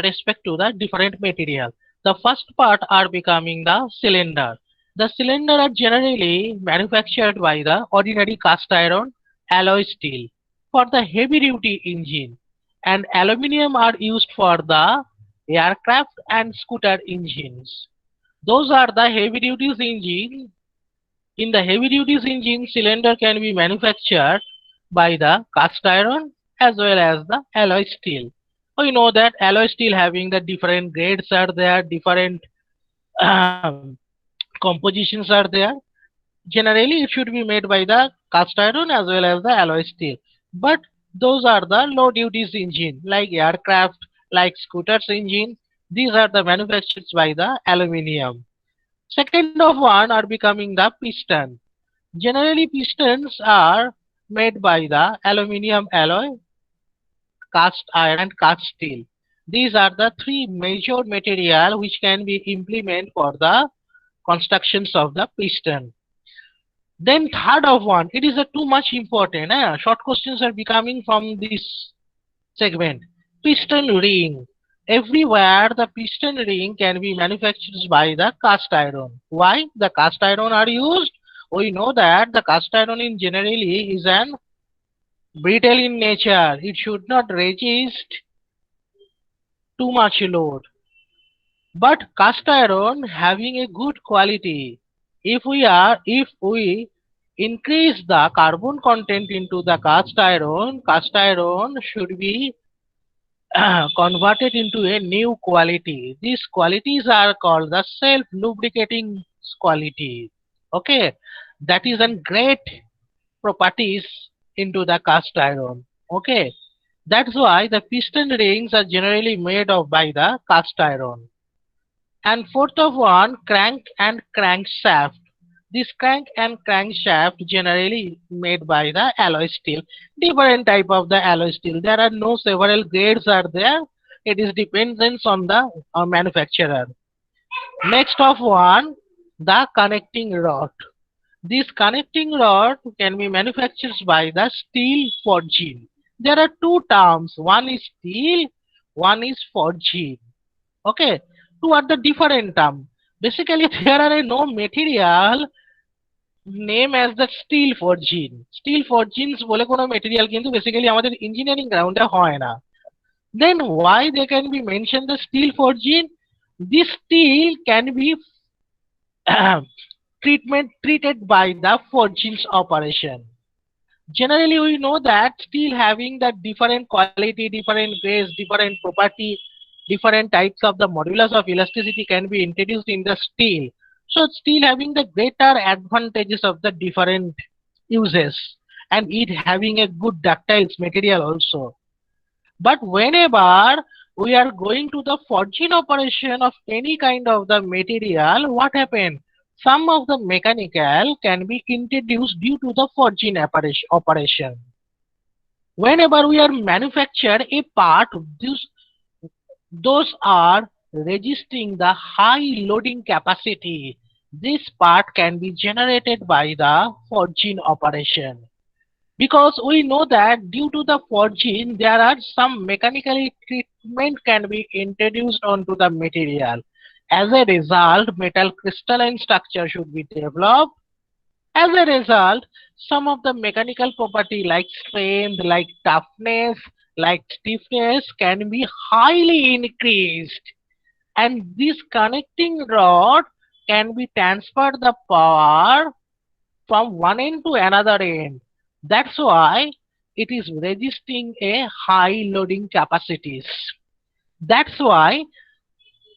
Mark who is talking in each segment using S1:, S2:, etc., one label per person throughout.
S1: respect to the different material. The first part are becoming the cylinder. The cylinder are generally manufactured by the ordinary cast iron alloy steel for the heavy duty engine, and aluminium are used for the aircraft and scooter engines. Those are the heavy duty engine. In the heavy duty engine, cylinder can be manufactured by the cast iron as well as the alloy steel. We know that alloy steel having the different grades are there, different um, compositions are there. Generally, it should be made by the cast iron as well as the alloy steel. But those are the low duties engine like aircraft, like scooters engine. These are the manufactured by the aluminium. Second of one are becoming the piston. Generally, pistons are made by the aluminium alloy, cast iron, and cast steel. These are the three major material which can be implemented for the constructions of the piston. Then third of one, it is a too much important. Short questions are becoming from this segment. Piston ring. Everywhere the piston ring can be manufactured by the cast iron. Why the cast iron are used? We know that the cast iron in generally is an brittle in nature. It should not resist too much load. But cast iron having a good quality. If we increase the carbon content into the cast iron should be converted into a new quality. These qualities are called the self-lubricating quality. Okay, that is a great properties into the cast iron. Okay, that's why the piston rings are generally made of by the cast iron. And fourth of one, crank and crankshaft. This crank and crankshaft generally made by the alloy steel. Different type of the alloy steel. There are no several grades are there. It is dependent on the manufacturer. Next of one, the connecting rod. This connecting rod can be manufactured by the steel forging. There are two terms. One is steel, one is forging. Okay, two are the different term. Basically, there are no material name as the steel forging. Steel forgings বলে কোনো material কিন্তু basically আমাদের engineering ground এ হয় না. Then why they can be mentioned the steel forging? This steel can be treated by the forgings operation. Generally, we know that steel having the different quality, different grades, different property, different types of the modulus of elasticity can be introduced in the steel. So steel having the greater advantages of the different uses and it having a good ductile material also. But whenever we are going to the forging operation of any kind of the material, what happens? Some of the mechanical can be introduced due to the forging operation. Whenever we are manufacture a part, those are resisting the high loading capacity. This part can be generated by the forging operation. Because we know that due to the forging, there are some mechanical treatment can be introduced onto the material. As a result, metal crystalline structure should be developed. As a result, some of the mechanical property like strength, like toughness, like stiffness can be highly increased. And this connecting rod can be transferred the power from one end to another end. That's why it is resisting a high loading capacities. That's why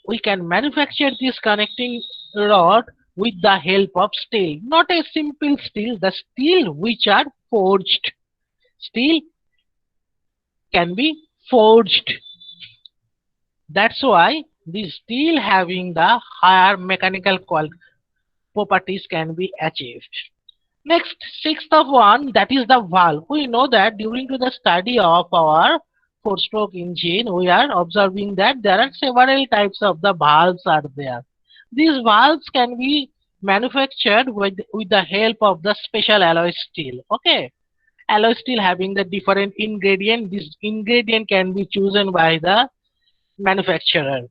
S1: we can manufacture this connecting rod with the help of steel. Not a simple steel, the steel which are forged. Steel can be forged. That's why the steel having the higher mechanical properties can be achieved. Next, sixth of one, that is the valve. We know that during to the study of our four-stroke engine, we are observing that there are several types of the valves are there. These valves can be manufactured with the help of the special alloy steel. Okay, alloy steel having the different ingredient. This ingredient can be chosen by the manufacturer.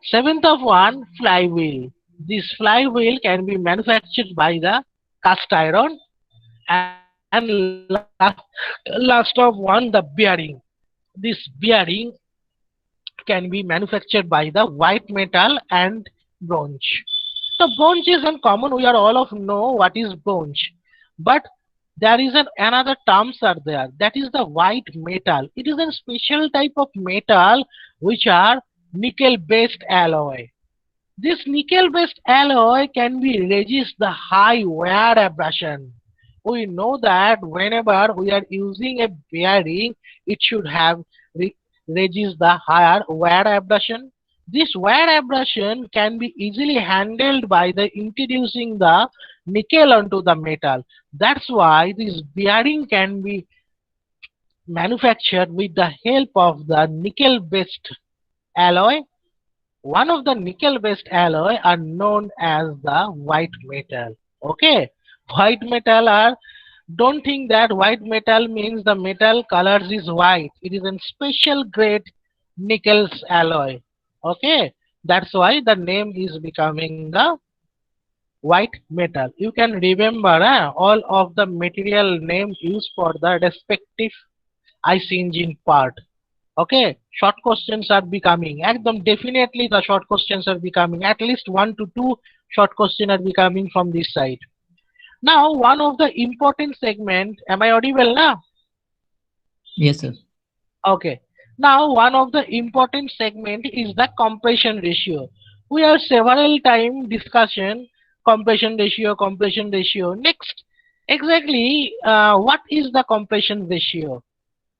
S1: Seventh of one, flywheel. This flywheel can be manufactured by the cast iron. And last of one, the bearing. This bearing can be manufactured by the white metal and bronze. So bronze is uncommon. We are all of know what is bronze, but there is another terms are there. That is the white metal. It is a special type of metal which are nickel based alloy. This nickel based alloy can be resist the high wear abrasion. We know that whenever we are using a bearing, it should have resist the higher wear abrasion. This wear abrasion can be easily handled by the introducing the nickel onto the metal. That's why this bearing can be manufactured with the help of the nickel based alloy. One of the nickel based alloy are known as the white metal. Okay, white metal are, don't think that white metal means the metal colors is white. It is a special grade nickels alloy. Okay, that's why the name is becoming the white metal. You can remember all of the material name used for the respective IC engine part. Okay, short questions are becoming. Ekdom definitely the short questions are becoming. At least 1 to 2 short questions are becoming from this side. Now, one of the important segment. Am I audible now?
S2: Yes, sir.
S1: Okay. Now, one of the important segment is the compression ratio. We have several time discussion compression ratio, compression ratio. Next, exactly what is the compression ratio?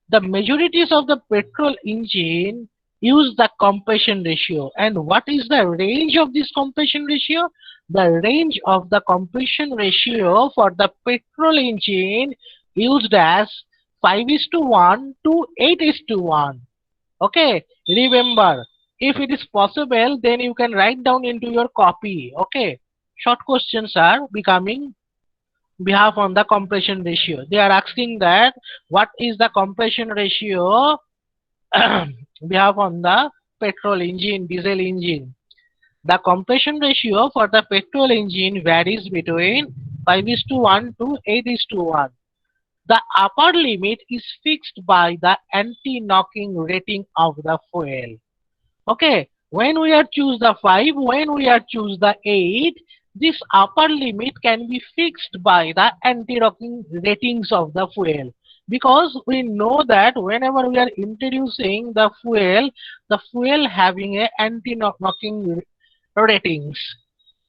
S1: The majorities of the petrol engine use the compression ratio. And what is the range of this compression ratio? The range of the compression ratio for the petrol engine used as 5 is to 1 to 8 is to 1. Okay, remember, if it is possible, then you can write down into your copy. Okay, short questions are becoming behalf on the compression ratio. They are asking that what is the compression ratio behalf on the petrol engine, diesel engine. The compression ratio for the petrol engine varies between 5 is to 1 to 8 is to 1. The upper limit is fixed by the anti-knocking rating of the fuel. Okay, when we are choose the 5, when we are choose the 8, this upper limit can be fixed by the anti-knocking ratings of the fuel. Because we know that whenever we are introducing the fuel having a anti-knocking ratings.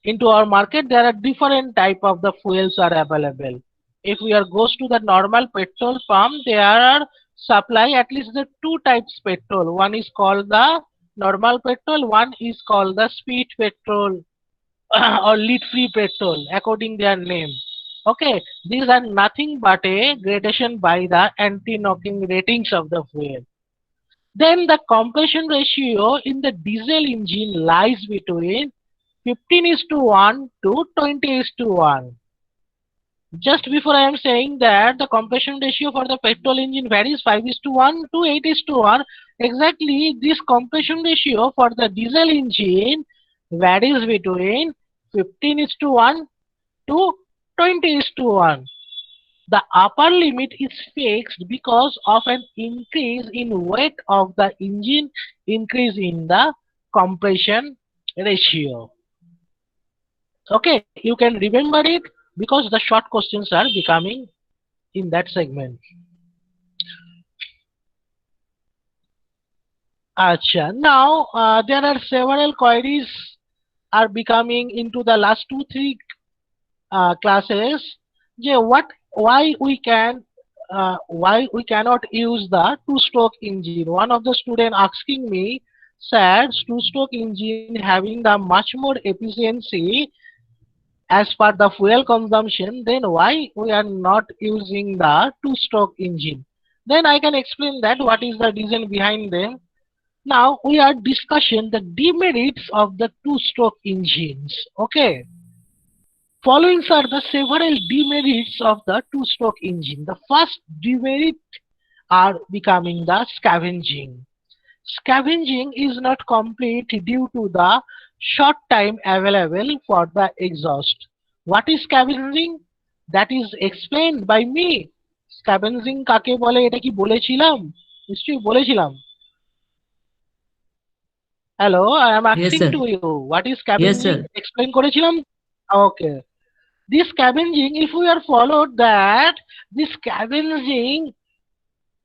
S1: Into our market, there are different type of the fuels are available. If we are goes to the normal petrol pump, there are supply at least the two types petrol. One is called the normal petrol, one is called the speed petrol or lead free petrol according their name. Okay, these are nothing but a gradation by the anti-knocking ratings of the fuel. Then the compression ratio in the diesel engine lies between 15 is to 1 to 20 is to 1. Just before I am saying that the compression ratio for the petrol engine varies 5 is to 1 to 8 is to 1. Exactly this compression ratio for the diesel engine varies between 15 is to 1 to 20 is to 1. The upper limit is fixed because of an increase in weight of the engine, increase in the compression ratio. Okay, you can remember it because the short questions are becoming in that segment. Acha. Now there are several queries are becoming into the last 2-3 classes. Yeah, why we cannot use the two-stroke engine? One of the student asking me, sir, two-stroke engine having the much more efficiency as per the fuel consumption, then why we are not using the two-stroke engine? Then I can explain that what is the reason behind them. Now we are discussing the demerits of the two-stroke engines. Okay. Following are the several demerits of the two-stroke engine. The first demerit are becoming the scavenging. Scavenging is not complete due to the short time available for the exhaust. What is scavenging? That is explained by me. Scavenging কাকে বলে এটা কি বলেছিলাম? নিশ্চয়ই বলেছিলাম. Hello, I am
S2: Yes,
S1: asking
S2: sir.
S1: to you. What is
S2: Yes,
S1: scavenging?
S2: sir.
S1: Explain করেছিলাম? Okay. This scavenging, if we are followed that, this scavenging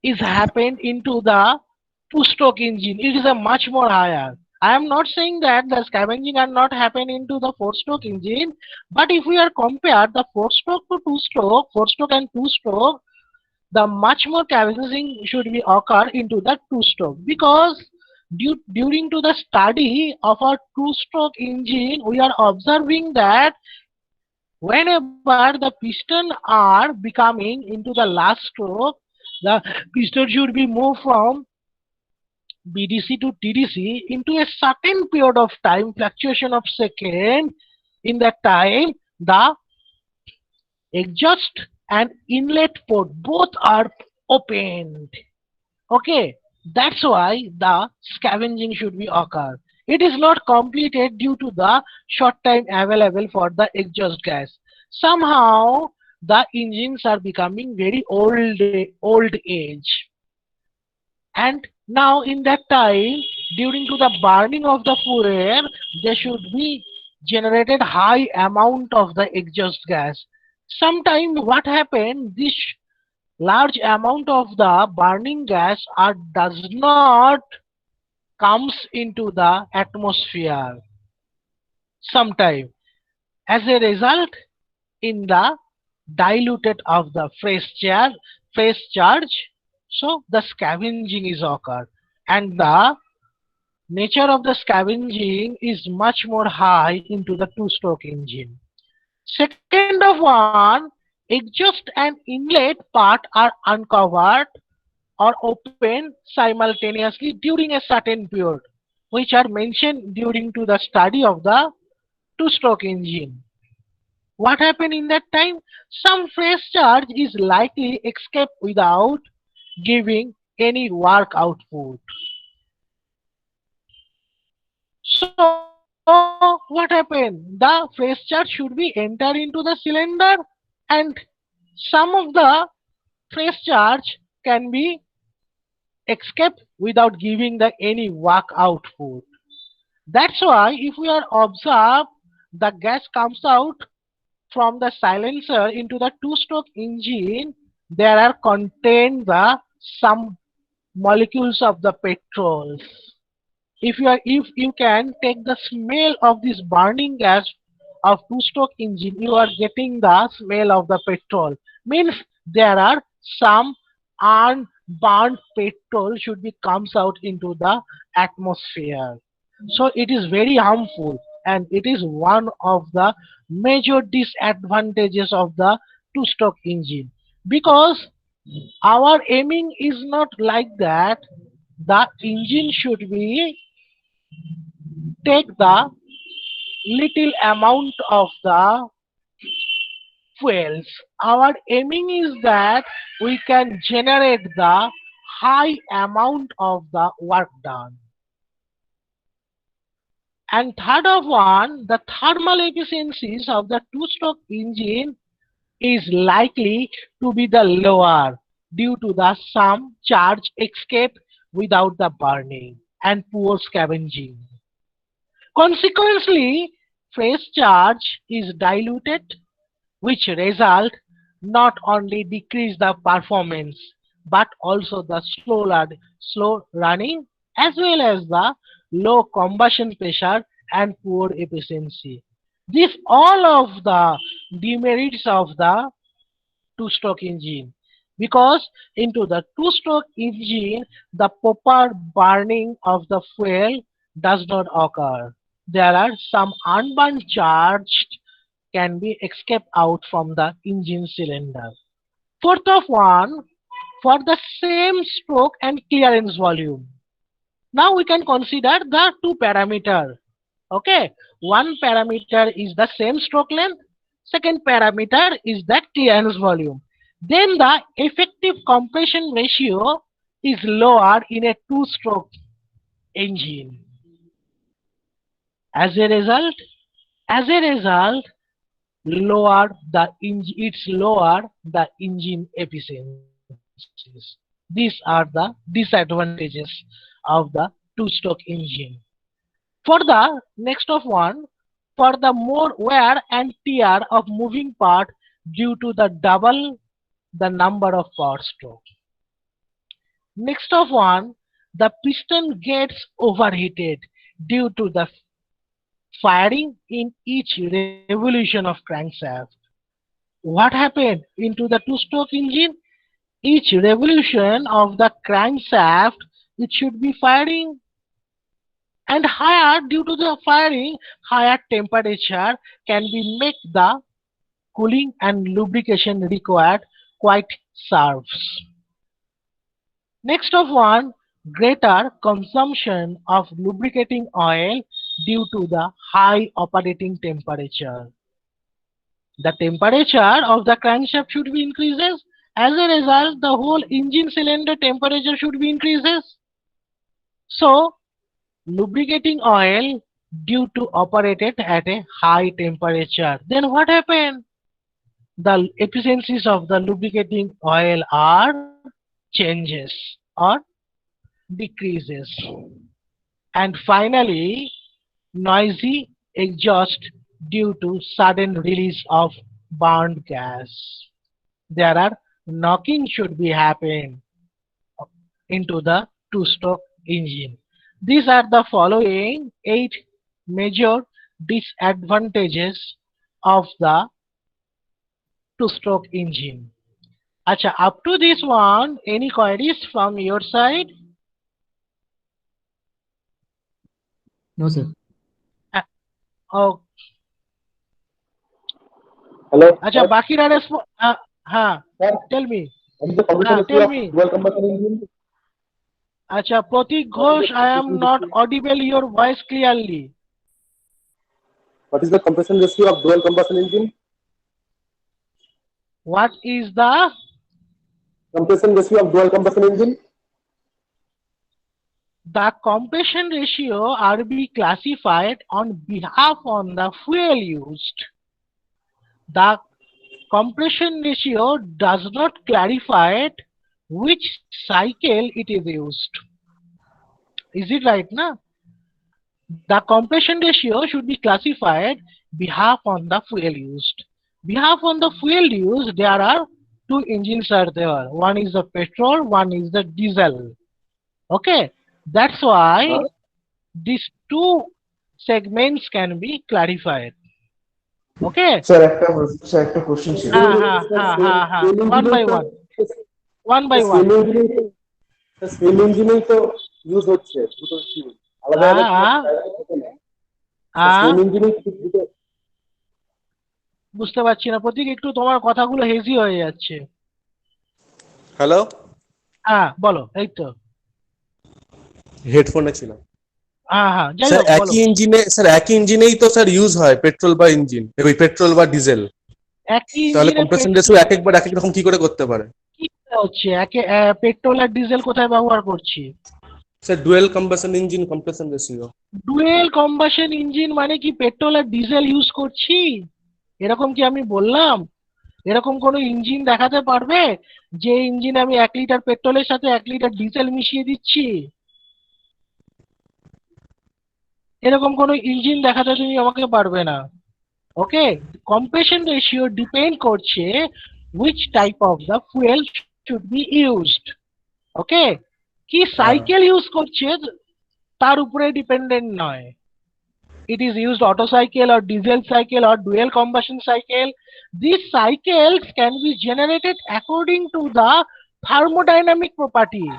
S1: is happened into the two-stroke engine. It is a much more higher. I am not saying that the scavenging are not happen into the four-stroke engine, but if we are compare the four-stroke to two-stroke, four-stroke and two-stroke, the much more scavenging should be occur into the two-stroke because during to the study of our two-stroke engine, we are observing that whenever the piston are becoming into the last stroke, the piston should be moved from BDC to TDC into a certain period of time, fluctuation of second. In that time, the exhaust and inlet port both are opened. Okay, that's why the scavenging should be occur. It is not completed due to the short time available for the exhaust gas. Somehow the engines are becoming very old age. And now in that time, during to the burning of the fuel, there should be generated high amount of the exhaust gas. Sometimes what happened, this large amount of the burning gas does not comes into the atmosphere. Sometime as a result in the diluted of the fresh charge, so the scavenging is occurred, and the nature of the scavenging is much more high into the two-stroke engine. Second of one, exhaust and inlet part are uncovered or open simultaneously during a certain period, which are mentioned during to the study of the two-stroke engine. What happened in that time? Some fresh charge is likely escape without giving any work output. So what happened? The fresh charge should be enter into the cylinder, and some of the fresh charge can be escape without giving the any work output. That's why if we are observe, the gas comes out from the silencer into the two-stroke engine, there are contained the some molecules of the petrols. If you can take the smell of this burning gas of two-stroke engine, you are getting the smell of the petrol. Means there are some unburned petrol should be comes out into the atmosphere. So it is very harmful, and it is one of the major disadvantages of the two-stroke engine, because our aiming is not like that. The engine should be take the little amount of the fuels. Our aiming is that we can generate the high amount of the work done. And third of one, the thermal efficiencies of the two-stroke engine is likely to be the lower due to the some charge escape without the burning and poor scavenging. Consequently, fresh charge is diluted, which result not only decrease the performance but also the slow running as well as the low combustion pressure and poor efficiency. This all of the demerits of the two-stroke engine, because into the two-stroke engine the proper burning of the fuel does not occur. There are some unburned charge can be escape out from the engine cylinder. Fourth of one, for the same stroke and clearance volume. Now we can consider the two parameter. Okay, one parameter is the same stroke length, second parameter is the clearance volume. Then the effective compression ratio is lower in a two-stroke. engine. As a result, it's lower the engine efficiencies. These are the disadvantages of the two-stroke engine. For the next of one, for the more wear and tear of moving part due to the double the number of power stroke. Next of one, the piston gets overheated due to the firing in each revolution of crankshaft. What happened into the two-stroke engine? Each revolution of the crankshaft, it should be firing, and higher due to the firing, higher temperature can be make the cooling and lubrication required quite serves. Next of one, greater consumption of lubricating oil due to the high operating temperature. The temperature of the crankshaft should be increases. As a result, the whole engine cylinder temperature should be increases. So, lubricating oil due to operate it at a high temperature. Then what happened? The efficiencies of the lubricating oil are changes or decreases. And finally, noisy exhaust due to sudden release of burned gas. There are knocking should be happening into the two-stroke engine. These are the following 8 major disadvantages of the two-stroke engine. Acha, up to this one, any queries from your side?
S2: No, sir.
S1: Oh,
S3: Hello.
S1: acha, baki ha,
S3: Sir,
S1: tell me.
S3: what is the combustion
S1: Tell
S3: ratio
S1: me.
S3: of dual combustion engine?
S1: Acha, Pratik Ghosh, I am not audible your voice clearly.
S3: What is the compression ratio of dual combustion engine?
S1: What is the
S3: Compression ratio of dual combustion engine?
S1: the compression ratio are be classified on behalf on the fuel used. The compression ratio does not clarify which cycle it is used. Is it right, na? The compression ratio should be classified behalf on the fuel used. Behalf on the fuel used, there are two engines are there. One is the petrol, one is the diesel. Okay, that's why these two segments can be clarified. Okay.
S4: Sir একটা question ছিল
S1: One by one. One by one.
S3: Same ইঞ্জিনেই তো use হচ্ছে দুটো fuel আলাদা আলাদা same ইঞ্জিনেই দুটো
S1: বুঝতে পারছি না প্রতীক, একটু তোমার কথাগুলো হেজি হয়ে যাচ্ছে।
S5: হ্যালো,
S1: হ্যাঁ বলো, এই তো
S5: হেডফোনে ছিলাম।
S1: হ্যাঁ যাই
S5: স্যার
S1: হোক,
S5: একই ইঞ্জিনেই তো স্যার ইউজ হয় পেট্রোল বা ইঞ্জিন, ওই পেট্রোল বা ডিজেল,
S1: একই
S5: তাহলে
S1: ইঞ্জিনে
S5: কম্প্রেশন রেশিও এক একবার এক এক রকম কি করে করতে পারে?
S1: কি হচ্ছে, পেট্রোল আর ডিজেল কোথায় ব্যবহার করছি?
S5: Sir dual combustion engine compression ratio.
S1: Dual combustion engine মানে কি পেট্রোল আর ডিজেল ইউজ করছি এরকম কি আমি বললাম? এরকম কোন ইঞ্জিন দেখাতে পারবে যে ইঞ্জিনে আমি 1 লিটার পেট্রোলের সাথে 1 লিটার ডিজেল মিশিয়ে দিচ্ছি? এরকম কোন ইঞ্জিন দেখাতে তুমি আমাকে পারবে না। ওকে, কম্প্রেশন রেশিও ডিপেন্ড করছে which type of the fuel should be used. ওকে, কি সাইকেল ইউজ করছে তার উপরে ডিপেন্ডেন্ট নয়। It is used auto cycle or diesel cycle or dual combustion cycle. These cycles can be generated according to the thermodynamic property,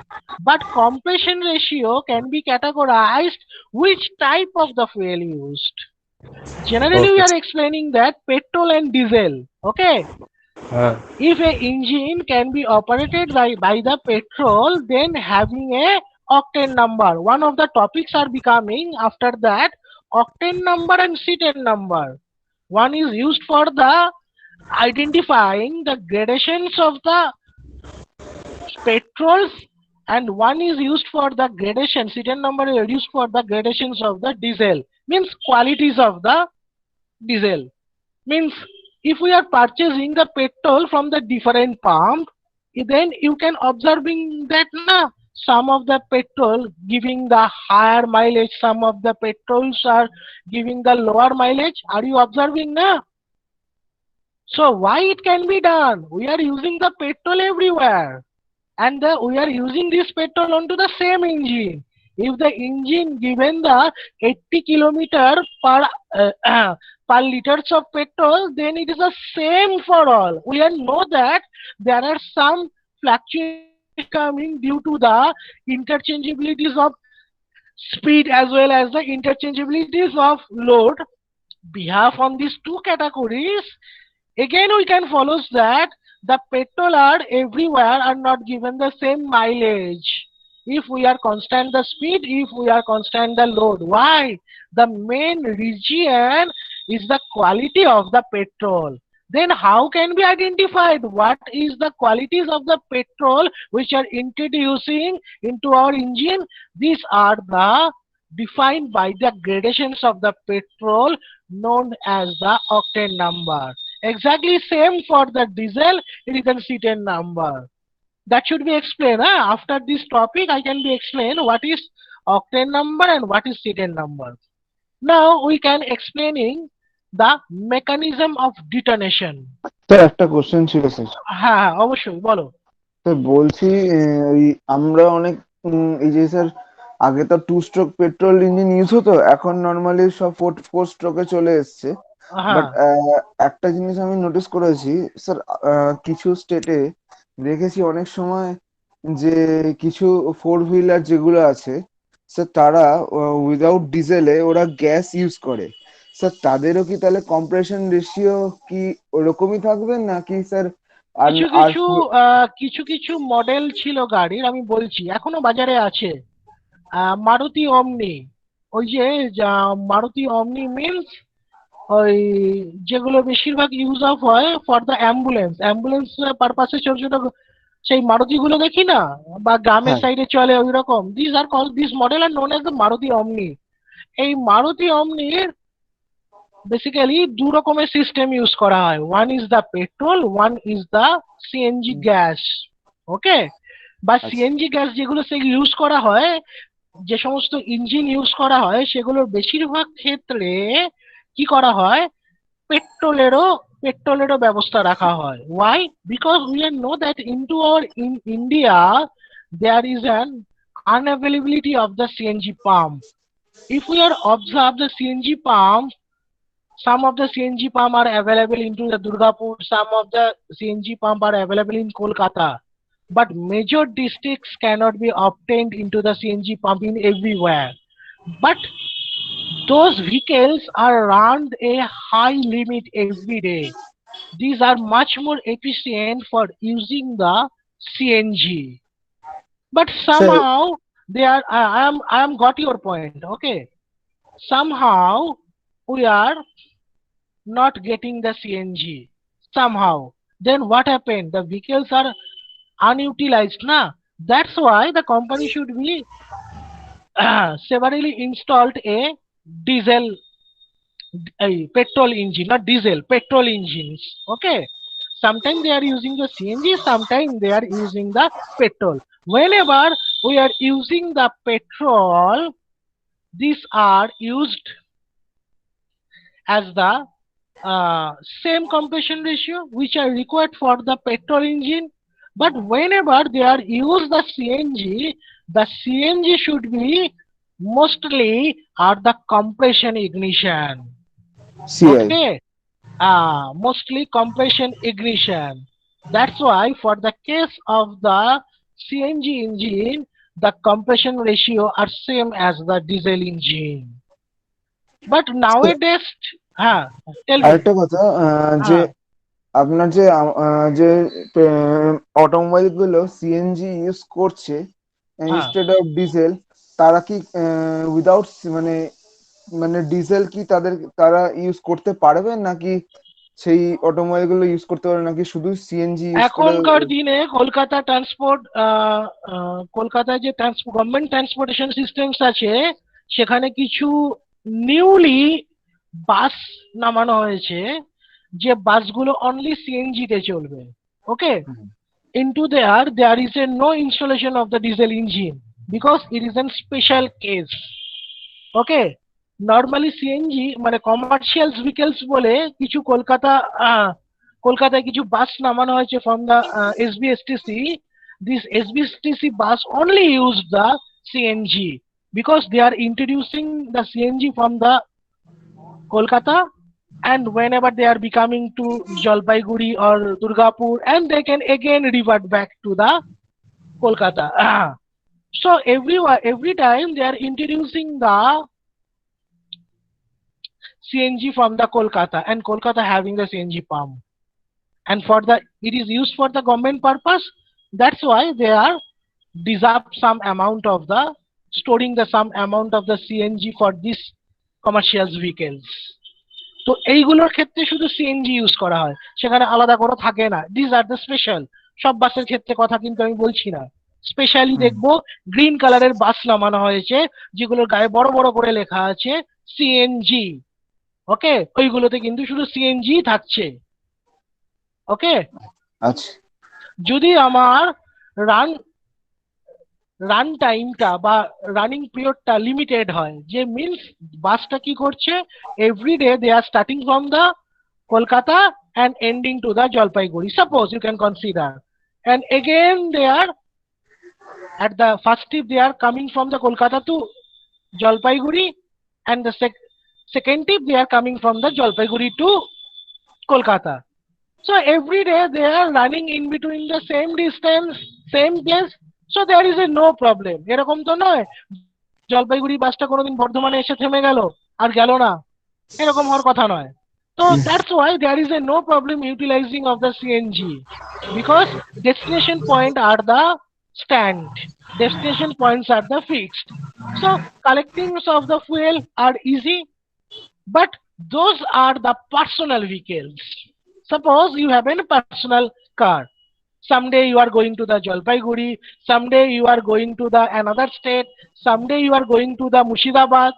S1: but compression ratio can be categorized which type of the fuel used. Generally, we are explaining that petrol and diesel. Okay. If a engine can be operated by the petrol, then having a octane number. One of the topics are becoming after that octane number and cetane number. One is used for the identifying the gradations of the petrols and one is used for the gradation. Serial number is used for the gradations of the diesel, means qualities of the diesel. Means if we are purchasing the petrol from the different pump, then you can observing that na some of the petrol giving the higher mileage, some of the petrols are giving the lower mileage. Are you observing na? So why it can be done? We are using the petrol everywhere, and we are using this petrol onto the same engine. If the engine given the 80 kilometer per liters of petrol, then it is the same for all. We all know that there are some fluctuations coming due to the interchangeabilities of speed as well as the interchangeabilities of load. Behalf on these two categories, again we can follow that the petrol are everywhere are not given the same mileage. If we are constant the speed, if we are constant the load. Why? The main region is the quality of the petrol. Then how can be identified what is the qualities of the petrol which are introducing into our engine? These are the defined by the gradations of the petrol known as the octane number. Exactly same for the diesel, it is a CTN number. That should be explained. After this topic, I can be explained what is octane number and what is CTN number. Now we can explaining the mechanism of detonation.
S4: Sir একটা question ছিল sir.
S1: হ্যাঁ অবশ্যই বলো।
S4: Sir বলছি ওই আমরা অনেক এই যে স্যার আগে তো 2 স্ট্রোক পেট্রোল ইঞ্জিন ইউজ হতো, এখন নর্মালি সব 4 স্ট্রোকে চলে এসছে। বাট একটা জিনিস আমি নোটিস করেছি স্যার, কিছু স্টেটে দেখেছি অনেক সময় যে কিছু 4 হুইলার যেগুলো আছে স্যার তারা উইদাউট ডিজেলে ওরা গ্যাস ইউজ করে। স্যার তাদেরও কি তাহলে কম্প্রেশন রেশিও কি ওরকমই থাকবে নাকি স্যার?
S1: কিছু কিছু কিছু কিছু মডেল ছিল গাড়ির, আমি বলছি এখনো বাজারে আছে। মারুতি অমনি, ওই যে মারুতি অমনি মিন্স ওই যেগুলো বেশিরভাগ ইউজ অফ হয় ফর দ্য অ্যাম্বুলেন্স পারপাসে ছোট ছোট সেই মারুতি গুলো দেখি না, বা গ্রামের সাইডে চলে ওই রকম। This are call this model are known as the Maruti Omni. এই মারুতি অমনির বেসিক্যালি দু রকমের সিস্টেম ইউজ করা হয়, one is the petrol, one is the CNG gas. Okay, বা সিএনজি গ্যাস যেগুলো ইউজ করা হয়, যে সমস্ত ইঞ্জিন ইউজ করা হয় সেগুলোর বেশিরভাগ ক্ষেত্রে কি করা হয়, পেট্রোলেরও ব্যবস্থা রাখা হয়। Why? Because we know that into our India there is an unavailability of the CNG pump. If we are observe the CNG pump, some of the CNG pump are available into the Durgapur, some of the CNG pump are available in Kolkata, but major districts cannot be obtained into the CNG pump in everywhere. But those vehicles are run a high limit every day. These are much more efficient for using the CNG. But somehow they are, I am got your point. Okay, somehow we are not getting the CNG. Somehow, then what happened? The vehicles are unutilized. Na, that's why the company should be severely installed a diesel, a petrol engine, not diesel, petrol engines. Okay, sometimes they are using the CNG, sometimes they are using the petrol. Whenever we are using the petrol, these are used as the same compression ratio which are required for the petrol engine. But whenever they are used the CNG should be mostly at the compression ignition. Okay, mostly compression ignition. That's why for the case of the CNG engine, the compression ratio are same as the diesel engine. But nowadays, tell me.
S4: আরেকটা কথা, যে আপনার যে যে automobile গুলো CNG use করছে instead of diesel, তারা কি উইদাউট মানে ডিজেল কি তারা ইউজ করতে পারবে নাকি সেই অটোমোবাইল গুলো ইউজ করতে পারে নাকি শুধু সিএনজি ইউজ করে?
S1: এখনকার দিনে কলকাতায় যে গভর্নমেন্ট ট্রান্সপোর্টেশন সিস্টেমস আছে, সেখানে কিছু নিউলি বাস নামানো হয়েছে, যে বাসগুলো অনলি সিএনজি তে চলবে। ওকে, into there is a no installation of the diesel engine because it is a special case. Okay, normally CNG মানে কমার্শিয়াল ভেহিকলস বলে কিছু কলকাতায় কিছু বাস নামানো হয়েছে from the SBSTC. This SBSTC bus only use the CNG because they are introducing the CNG from the Kolkata, and whenever they are becoming to Jalpaiguri or Durgapur, and they can again revert back to the Kolkata. So every time they are introducing the CNG from the Kolkata, and Kolkata having the CNG pump, and it is used for the government purpose. That's why they are deserve some amount of the storing the some amount of the CNG for this commercial vehicles. তো এইগুলোর ক্ষেত্রে শুধু CNG use করা হয়, সেখানে আলাদা করে থাকে না। This are the special. সব বাসের ক্ষেত্রে কথা কিন্তু আমি বলছি না। স্পেশালি দেখবো গ্রিন কালারের বাস নামানো হয়েছে, যেগুলোর গায়ে বড় বড় করে লেখা আছে সিএনজি। ওকে, ওইগুলোতে কিন্তু শুধু সিএনজি থাকছে। ওকে,
S4: আচ্ছা,
S1: যদি আমার রান টাইমটা বা রানিং পিরিয়ডটা লিমিটেড হয়, যে মিনস বাসটা কি করছে, everyday they are starting from the Kolkata and ending to the Jalpaiguri. Suppose you can consider, and again they are at the first trip they are coming from the Kolkata to Jalpaiguri, and the second trip they are coming from the Jalpaiguri to Kolkata. So every day they are running in between the same distance, same place. So there is a no problem. এরকম তো নয় জলপাইগুড়ি বাসটা কোনোদিন বর্ধমানে এসে থেমে গেল আর গেল না, এরকম হওয়ার কথা নয়। So that's why there is a no problem utilizing of the CNG because destination point are the stand. Destination points are the fixed. So collecting of the fuel are easy, but those are the personal vehicles. Suppose you have a personal car. Someday you are going to the Jalpaiguri, someday you are going to the another state, someday you are going to the Murshidabad.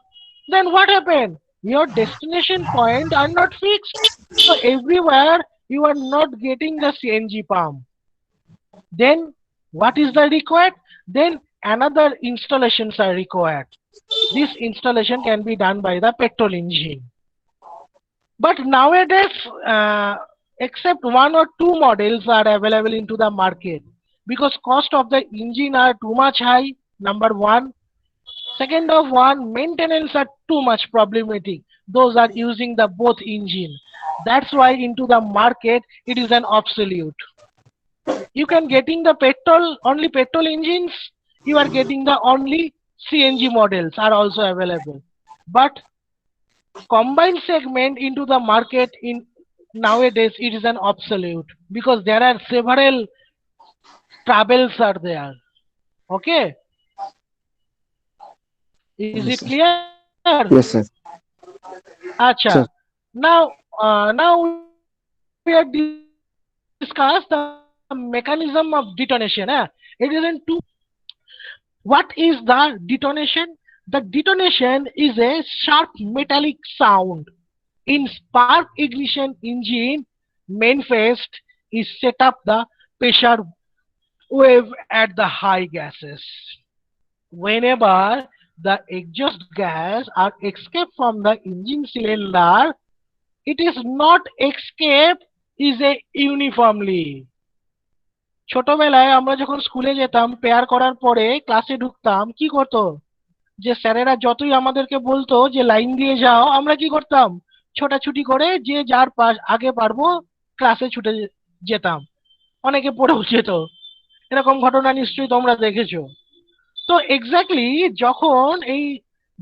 S1: Then what happened? Your destination point are not fixed. So everywhere you are not getting the CNG pump. Then what is the required? Then another installations are required. This installation can be done by the petrol engine. But nowadays, except one or two models are available into the market because cost of the engine are too much high, number one. Second of one, maintenance are too much problematic. Those are using the both engine. That's why into the market it is an obsolete. You can getting the only petrol engines, you are getting the only CNG models are also available. But combined segment into the market in nowadays it is an obsolete because there are several travels are there. Okay, is it clear?
S4: yes sir.
S1: Acha,
S4: Sir.
S1: now we are discuss the mechanism of detonation. It is in two. What is the detonation? The detonation is a sharp metallic sound. In spark ignition engine, main phase is set up the pressure wave at the high gases. Whenever the exhaust gas are escape from the engine cylinder, it is not escape is a uniformly. ছোটবেলায় আমরা যখন স্কুলে যেতাম, pair করার পরে ক্লাসে ঢুকতাম, কি করতো, যে স্যারেরা যতই আমাদেরকে বলতো যে লাইন দিয়ে যাও, আমরা কি করতাম, ছোটাছুটি করে যে যার আগে পারবো ক্লাসে ছুটে যেতাম, অনেকে পড়েও যেত। এরকম ঘটনা নিশ্চয়ই তোমরা দেখেছো। তো এক্স্যাক্টলি যখন এই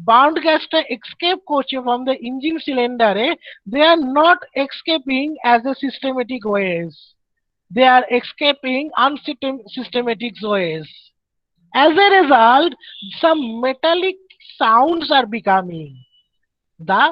S1: বার্ন গ্যাসটা এক্সকেপ করছে ফ্রম দ্য ইঞ্জিন সিলিন্ডারে, they are not escaping as a systematic ways, they are escaping unsystematic ways. As a result, some metallic sounds are becoming.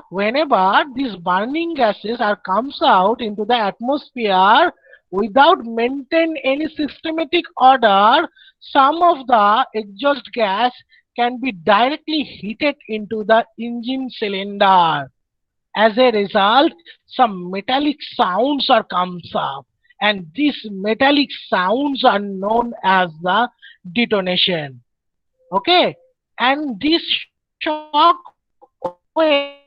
S1: whenever these burning gases are comes out into the atmosphere without maintain any systematic order, some of the exhaust gas can be directly heated into the engine cylinder. As a result, some metallic sounds are comes up, and these metallic sounds are known as the detonation. Okay, and this shock waves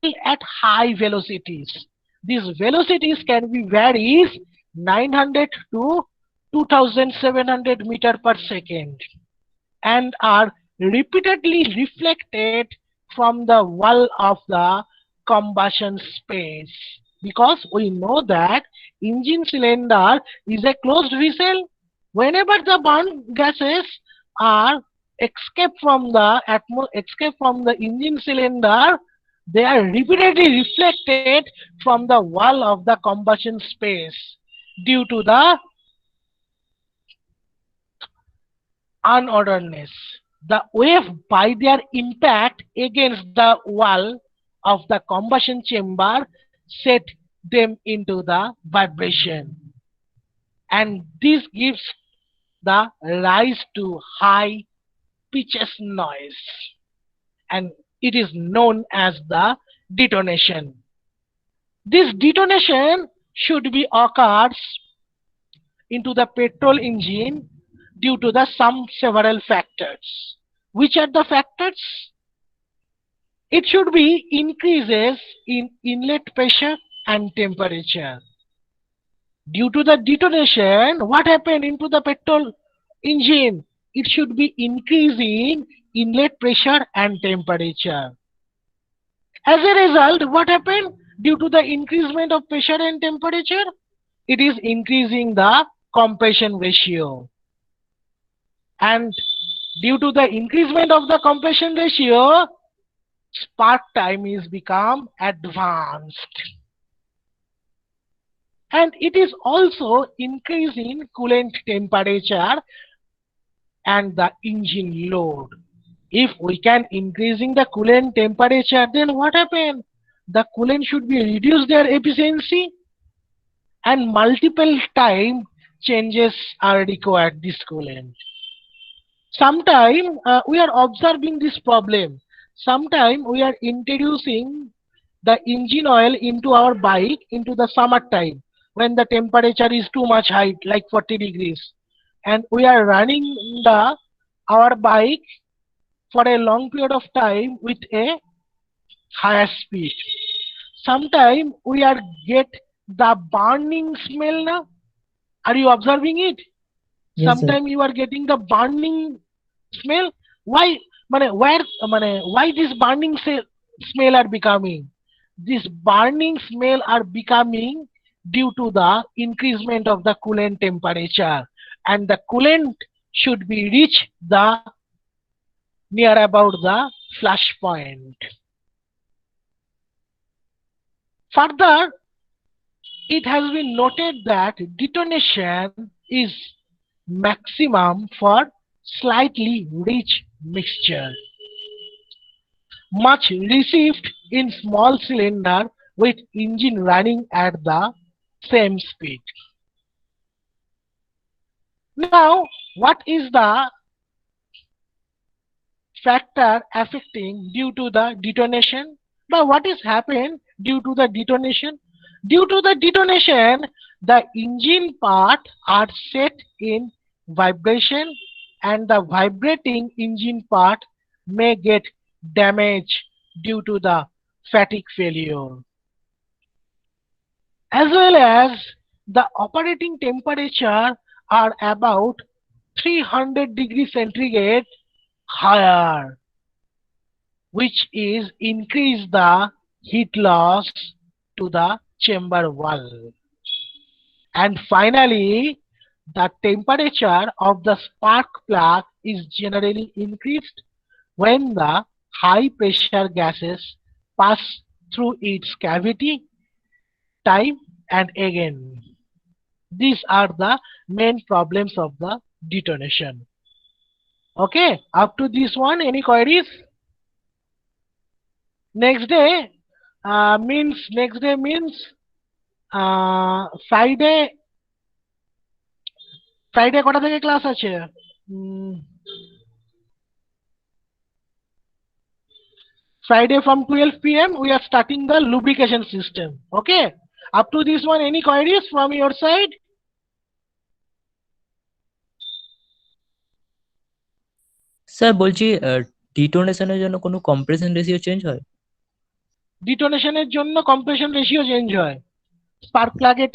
S1: travel at high velocities. These velocities can be varies 900 to 2700 meter per second and are repeatedly reflected from the wall of the combustion space, because we know that engine cylinder is a closed vessel. Whenever the burn gases are escape from the engine cylinder, they are repeatedly reflected from the wall of the combustion space due to the unorderedness. The wave by their impact against the wall of the combustion chamber set them into the vibration, and this gives the rise to high pitches noise, and it is known as the detonation. This detonation should be occurs into the petrol engine due to the some several factors. Which are the factors? It should be increases in inlet pressure and temperature. Due to the detonation, what happened into the petrol engine? It should be increasing inlet pressure and temperature. As a result, what happened? Due to the increasement of pressure and temperature, it is increasing the compression ratio. And due to the increasement of the compression ratio, spark time is become advanced. And it is also increasing coolant temperature and the engine load. If we can increasing the coolant temperature, then what happen? The coolant should be reduce their efficiency, and multiple time changes are required this coolant. Sometime we are observing this problem. Sometime we are introducing the engine oil into our bike into the summer time when the temperature is too much high, like 40 degrees, and we are running our bike for a long period of time with a higher speed. Sometime we are get the burning smell now. Are you observing it?
S2: Yes, sir.
S1: Sometime you are getting the burning smell. Why? Why this burning smell are becoming? This burning smell are becoming due to the increasement of the coolant temperature, and the coolant should be reach the near about the flash point. Further, it has been noted that detonation is maximum for slightly rich mixture, much received in small cylinder with engine running at the same speed. Now, what is the factor affecting due to the detonation? Now, what is happened due to the detonation? Due to the detonation, the engine part are set in vibration, and the vibrating engine part may get damaged due to the fatigue failure. As well as the operating temperature are about 300 degrees centigrade higher, which is increase the heat loss to the chamber wall. And finally, the temperature of the spark plug is generally increased when the high pressure gases pass through its cavity time and again. These are the main problems of the detonation. Okay, up to this one, any queries? next day means Friday কটা থেকে class আছে? Friday from 12 p.m. we are starting the lubrication system. Okay. Up to this one, any queries from your side?
S2: Sir বলছি ডিটোনেশনের জন্য কোনো compression ratio change হয়?
S1: ডিটোনেশনের জন্য compression ratio change হয়। Spark প্লাগে